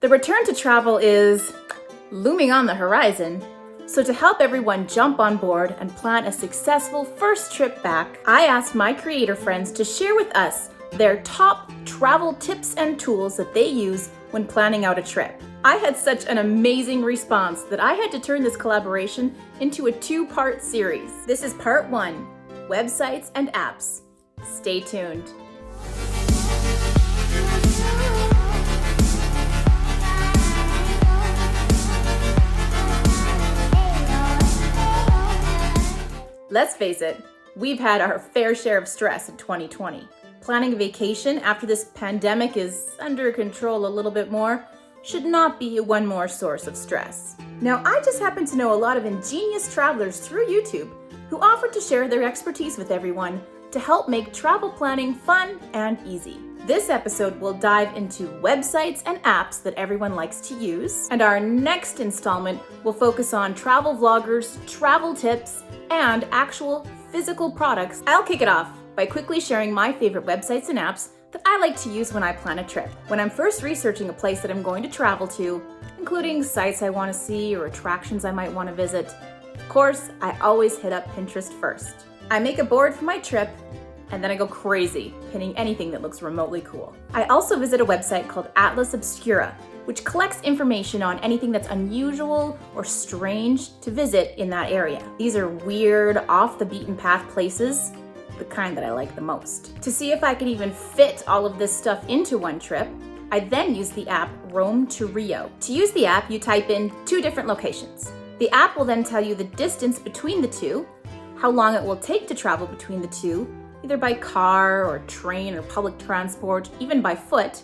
The return to travel is looming on the horizon. So to help everyone jump on board and plan a successful first trip back, I asked my creator friends to share with us their top travel tips and tools that they use when planning out a trip. I had such an amazing response that I had to turn this collaboration into a two-part series. This is part 1, websites and apps. Stay tuned. Let's face it, we've had our fair share of stress in 2020. Planning a vacation after this pandemic is under control a little bit more should not be one more source of stress. Now, I just happen to know a lot of ingenious travelers through YouTube who offered to share their expertise with everyone to help make travel planning fun and easy. This episode will dive into websites and apps that everyone likes to use, and our next installment will focus on travel vloggers, travel tips, and actual physical products. I'll kick it off by quickly sharing my favorite websites and apps that I like to use when I plan a trip. When I'm first researching a place that I'm going to travel to, including sites I want to see or attractions I might want to visit, of course, I always hit up Pinterest first. I make a board for my trip, and then I go crazy, pinning anything that looks remotely cool. I also visit a website called Atlas Obscura, which collects information on anything that's unusual or strange to visit in that area. These are weird, off the beaten path places, the kind that I like the most. To see if I can even fit all of this stuff into one trip, I then use the app Rome to Rio. To use the app, you type in 2 different locations. The app will then tell you the distance between the two, how long it will take to travel between the two, either by car or train or public transport, even by foot,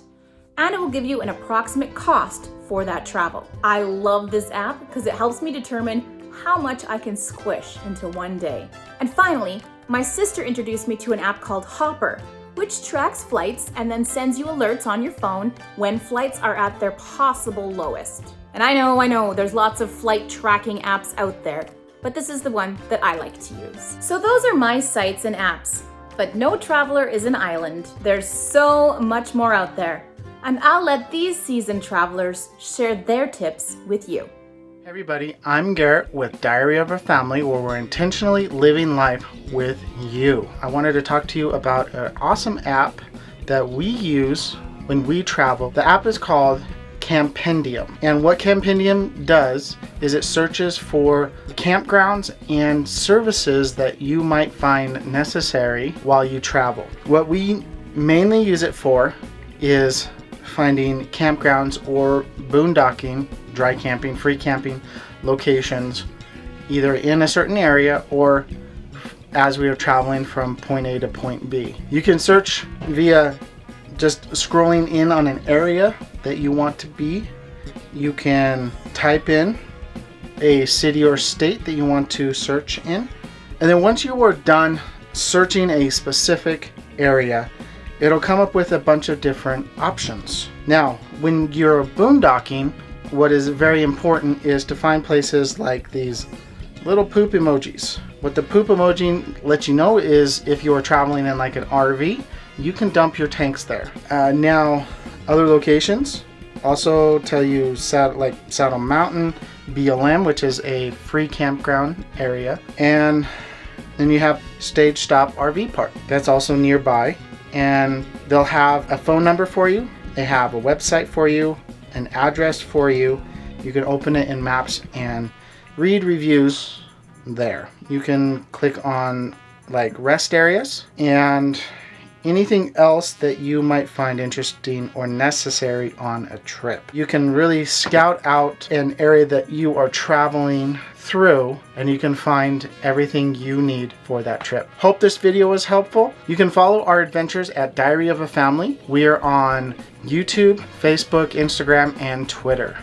and it will give you an approximate cost for that travel. I love this app because it helps me determine how much I can squish into one day. And finally, my sister introduced me to an app called Hopper, which tracks flights and then sends you alerts on your phone when flights are at their possible lowest. And I know, there's lots of flight tracking apps out there, but this is the one that I like to use. So those are my sites and apps, but no traveler is an island. There's so much more out there. And I'll let these seasoned travelers share their tips with you. Hey everybody, I'm Garrett with Diary of a Family, where we're intentionally living life with you. I wanted to talk to you about an awesome app that we use when we travel. The app is called Campendium. And what Campendium does is it searches for campgrounds and services that you might find necessary while you travel. What we mainly use it for is finding campgrounds or boondocking, dry camping, free camping locations, either in a certain area or as we are traveling from point A to point B. You can search via just scrolling in on an area that you want to be. You can type in a city or state that you want to search in. And then once you are done searching a specific area, it'll come up with a bunch of different options. Now, when you're boondocking, what is very important is to find places like these little poop emojis. What the poop emoji lets you know is if you are traveling in like an RV, you can dump your tanks there. Now, other locations also tell you like Saddle Mountain, BLM, which is a free campground area, and then you have Stage Stop RV Park. That's also nearby. And they'll have a phone number for you, they have a website for you, an address for you. You can open it in Maps and read reviews there. You can click on like rest areas and anything else that you might find interesting or necessary on a trip. You can really scout out an area that you are traveling through, and you can find everything you need for that trip. Hope this video was helpful. You can follow our adventures at Diary of a Family. We are on YouTube, Facebook, Instagram, and Twitter.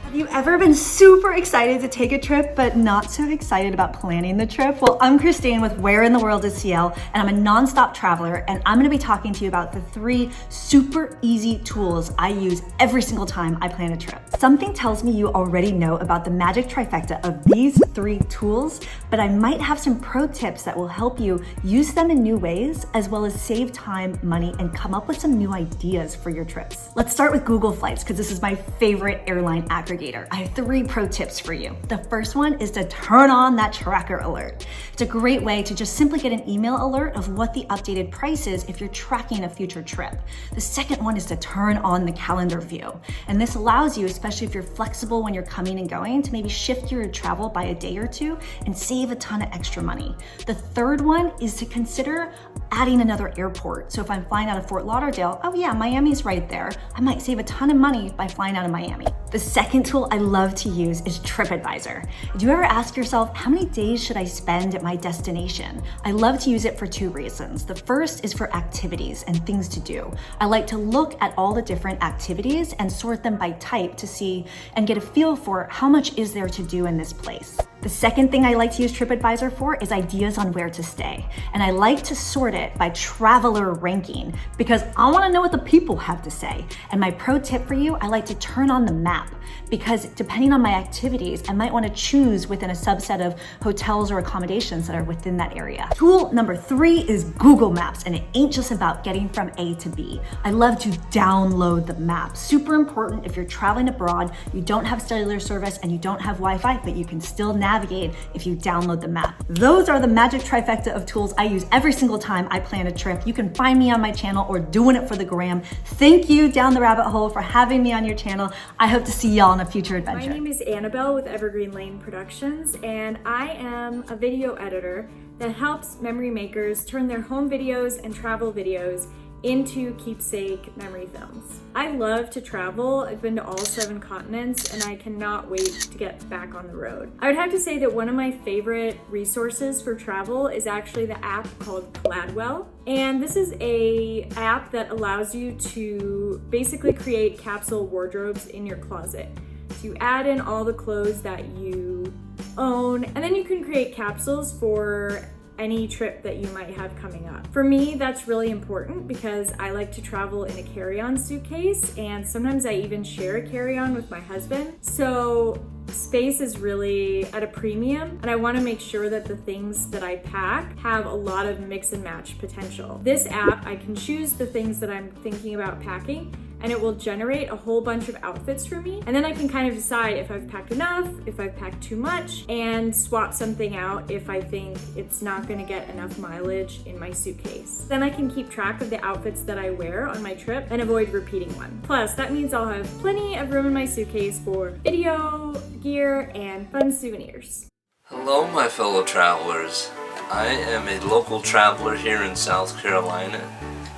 Have you ever been super excited to take a trip, but not so excited about planning the trip? Well, I'm Christine with Where in the World is CL, and I'm a nonstop traveler, and I'm gonna be talking to you about the 3 super easy tools I use every single time I plan a trip. Something tells me you already know about the magic trifecta of these 3 tools, but I might have some pro tips that will help you use them in new ways, as well as save time, money, and come up with some new ideas for your trips. Let's start with Google Flights, because this is my favorite airline aggregator. I have 3 pro tips for you. The first one is to turn on that tracker alert. It's a great way to just simply get an email alert of what the updated price is if you're tracking a future trip. The second one is to turn on the calendar view. And this allows you, especially if you're flexible when you're coming and going, to maybe shift your travel by a day or 2 and save a ton of extra money. The third one is to consider adding another airport. So if I'm flying out of Fort Lauderdale, oh yeah, Miami's right there. I might save a ton of money by flying out of Miami. The second tool I love to use is TripAdvisor. Do you ever ask yourself, how many days should I spend at my destination? I love to use it for 2 reasons. The first is for activities and things to do. I like to look at all the different activities and sort them by type to see and get a feel for how much is there to do in this place. The second thing I like to use TripAdvisor for is ideas on where to stay. And I like to sort it by traveler ranking because I want to know what the people have to say. And my pro tip for you, I like to turn on the map because depending on my activities, I might want to choose within a subset of hotels or accommodations that are within that area. Tool number 3 is Google Maps, and it ain't just about getting from A to B. I love to download the map. Super important if you're traveling abroad, you don't have cellular service and you don't have Wi-Fi, but you can still navigate if you download the map. Those are the magic trifecta of tools I use every single time I plan a trip. You can find me on my channel or doing it for the gram. Thank you, Down the Rabbit Hole, for having me on your channel. I hope to see y'all on a future adventure. My name is Annabelle with Evergreen Lane Productions, and I am a video editor that helps memory makers turn their home videos and travel videos into keepsake memory films. I love to travel. I've been to all 7 continents and I cannot wait to get back on the road. I would have to say that one of my favorite resources for travel is actually the app called Gladwell. And this is a app that allows you to basically create capsule wardrobes in your closet. So you add in all the clothes that you own, and then you can create capsules for any trip that you might have coming up. For me, that's really important because I like to travel in a carry-on suitcase, and sometimes I even share a carry-on with my husband. So space is really at a premium, and I want to make sure that the things that I pack have a lot of mix and match potential. This app, I can choose the things that I'm thinking about packing, and it will generate a whole bunch of outfits for me. And then I can kind of decide if I've packed enough, if I've packed too much, and swap something out if I think it's not gonna get enough mileage in my suitcase. Then I can keep track of the outfits that I wear on my trip and avoid repeating one. Plus, that means I'll have plenty of room in my suitcase for video, gear, and fun souvenirs. Hello, my fellow travelers. I am a local traveler here in South Carolina,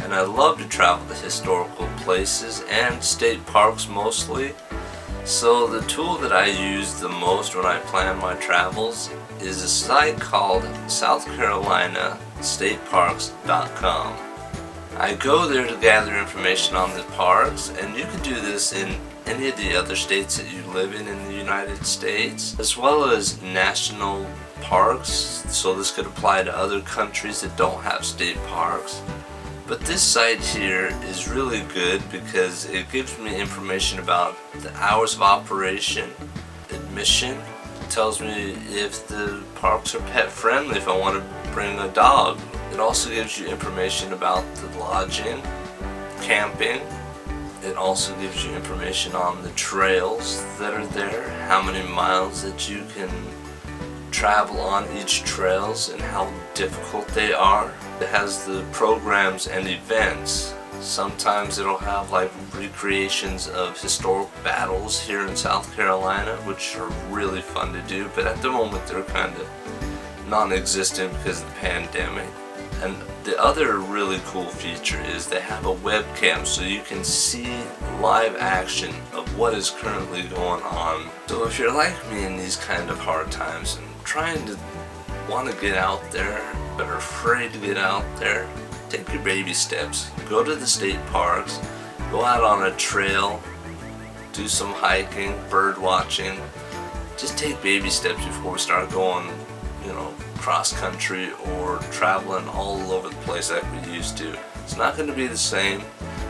and I love to travel to historical places and state parks mostly. So the tool that I use the most when I plan my travels is a site called SouthCarolinaStateParks.com. I go there to gather information on the parks, and you can do this in any of the other states that you live in the United States, as well as national parks. So this could apply to other countries that don't have state parks. But this site here is really good because it gives me information about the hours of operation, admission. It tells me if the parks are pet friendly, if I want to bring a dog. It also gives you information about the lodging, camping. It also gives you information on the trails that are there, how many miles that you can travel on each trails and how difficult they are. It has the programs and events. Sometimes it'll have like recreations of historic battles here in South Carolina, which are really fun to do, but at the moment they're kind of non-existent because of the pandemic. And the other really cool feature is they have a webcam so you can see live action of what is currently going on. So if you're like me in these kind of hard times and trying to want to get out there but are afraid to get out there, take your baby steps. Go to the state parks, go out on a trail, do some hiking, bird watching. Just take baby steps before we start going, you know, cross country or traveling all over the place like we used to. It's not going to be the same,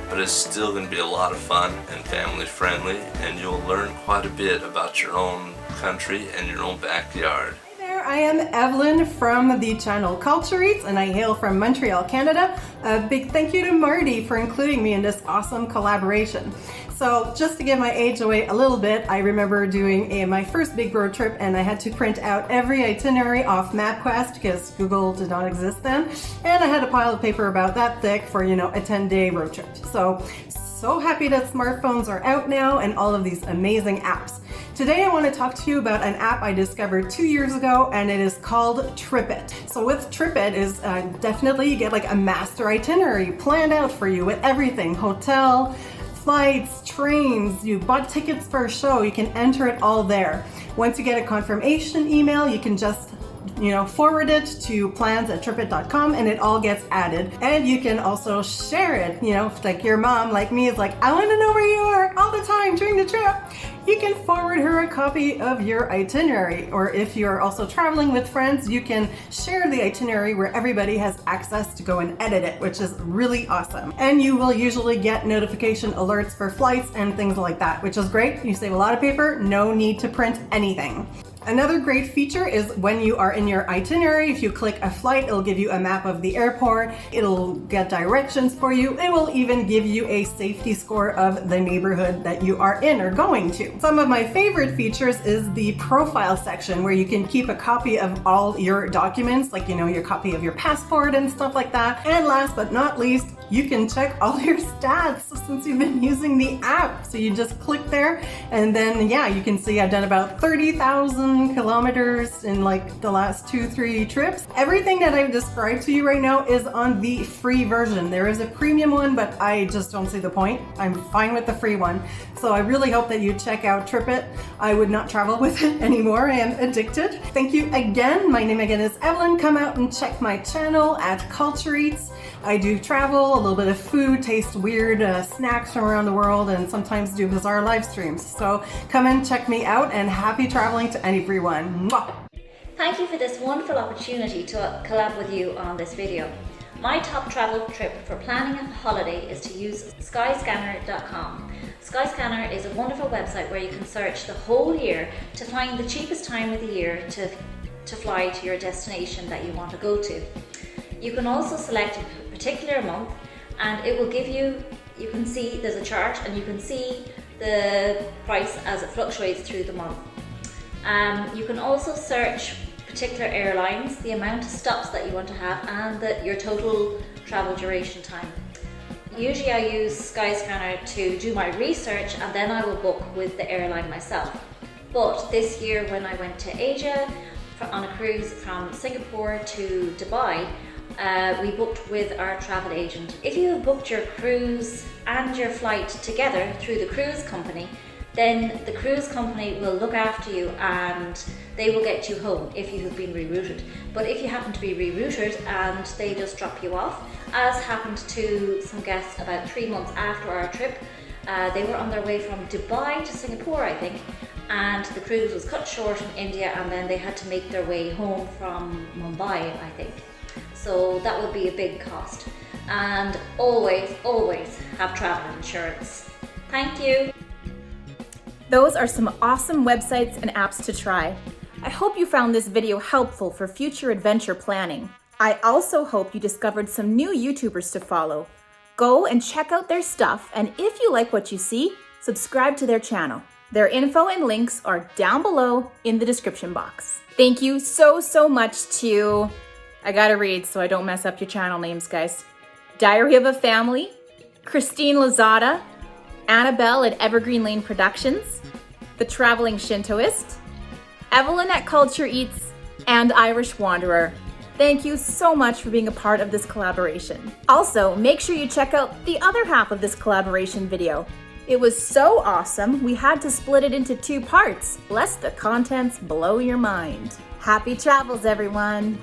but it's still going to be a lot of fun and family friendly, and you'll learn quite a bit about your own country and your own backyard. I am Evelyn from the channel Culture Eats, and I hail from Montreal, Canada. A big thank you to Marty for including me in this awesome collaboration. So just to give my age away a little bit, I remember doing my first big road trip, and I had to print out every itinerary off MapQuest because Google did not exist then, and I had a pile of paper about that thick for, you know, a 10-day road trip. So happy that smartphones are out now and all of these amazing apps. Today I want to talk to you about an app I discovered 2 years ago, and it is called Tripit. So with Tripit is definitely you get like a master itinerary planned out for you with everything: hotel, flights, trains, you bought tickets for a show, you can enter it all there. Once you get a confirmation email, you can just forward it to plans@tripit.com and it all gets added. And you can also share it, like your mom, like me, is like, I want to know where you are all the time during the trip. You can forward her a copy of your itinerary. Or if you're also traveling with friends, you can share the itinerary where everybody has access to go and edit it, which is really awesome. And you will usually get notification alerts for flights and things like that, which is great. You save a lot of paper, no need to print anything. Another great feature is when you are in your itinerary, if you click a flight, it'll give you a map of the airport, it'll get directions for you, it will even give you a safety score of the neighborhood that you are in or going to. Some of my favorite features is the profile section where you can keep a copy of all your documents, like your copy of your passport and stuff like that. And last but not least, you can check all your stats since you've been using the app. So you just click there and then you can see I've done about 30,000 kilometers in like the last 2-3 trips. Everything that I've described to you right now is on the free version. There is a premium one, but I just don't see the point. I'm fine with the free one. So I really hope that you check out Tripit. I would not travel with it anymore. I am addicted. Thank you again. My name again is Evelyn. Come out and check my channel at Culture Eats. I do travel, a little bit of food, taste weird snacks from around the world, and sometimes do bizarre live streams. So come and check me out, and happy traveling to everyone. Mwah! Thank you for this wonderful opportunity to collab with you on this video. My top travel trip for planning a holiday is to use Skyscanner.com. Skyscanner is a wonderful website where you can search the whole year to find the cheapest time of the year to fly to your destination that you want to go to. You can also select a particular month and it will give you can see there's a chart and you can see the price as it fluctuates through the month. You can also search particular airlines, the amount of stops that you want to have, and your total travel duration time. Usually I use Skyscanner to do my research and then I will book with the airline myself. But this year when I went to Asia on a cruise from Singapore to Dubai, we booked with our travel agent. If you have booked your cruise and your flight together through the cruise company, then the cruise company will look after you and they will get you home if you have been rerouted. But if you happen to be rerouted and they just drop you off, as happened to some guests about 3 months after our trip, they were on their way from Dubai to Singapore, I think, and the cruise was cut short in India and then they had to make their way home from Mumbai, I think. So that would be a big cost. And always, always have travel insurance. Thank you. Those are some awesome websites and apps to try. I hope you found this video helpful for future adventure planning. I also hope you discovered some new YouTubers to follow. Go and check out their stuff, and if you like what you see, subscribe to their channel. Their info and links are down below in the description box. Thank you so much to, I gotta read so I don't mess up your channel names, guys. Diary of a Family, Christine Lozada, Annabelle at Evergreen Lane Productions, The Traveling Shintoist, Evelyn at Culture Eats, and Irish Wanderer. Thank you so much for being a part of this collaboration. Also, make sure you check out the other half of this collaboration video. It was so awesome, we had to split it into 2 parts, lest the contents blow your mind. Happy travels, everyone!